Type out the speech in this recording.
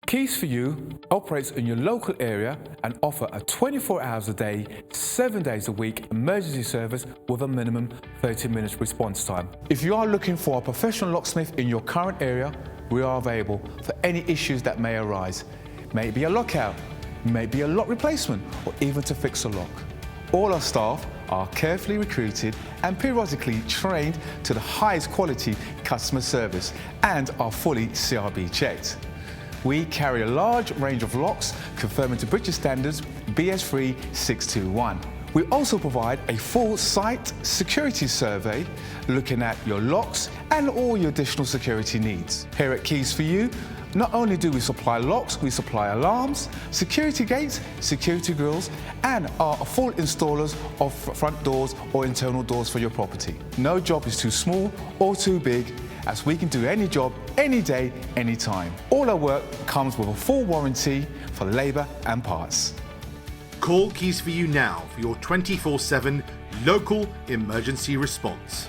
Keys for You operates in your local area and offer a 24 hours a day, 7 days a week emergency service with a minimum 30 minutes response time. If you are looking for a professional locksmith in your current area, we are available for any issues that may arise. Maybe a lockout, maybe a lock replacement, or even to fix a lock. All our staff are carefully recruited and periodically trained to the highest quality customer service and are fully CRB checked. We carry a large range of locks conforming to British standards BS3 621. We also provide a full site security survey looking at your locks and all your additional security needs. Here at Keys for You, not only do we supply locks, we supply alarms, security gates, security grills, and are full installers of front doors or internal doors for your property. No job is too small or too big, as we can do any job, any day, any time. All our work comes with a full warranty for labour and parts. Call Keys for You now for your 24/7 local emergency response.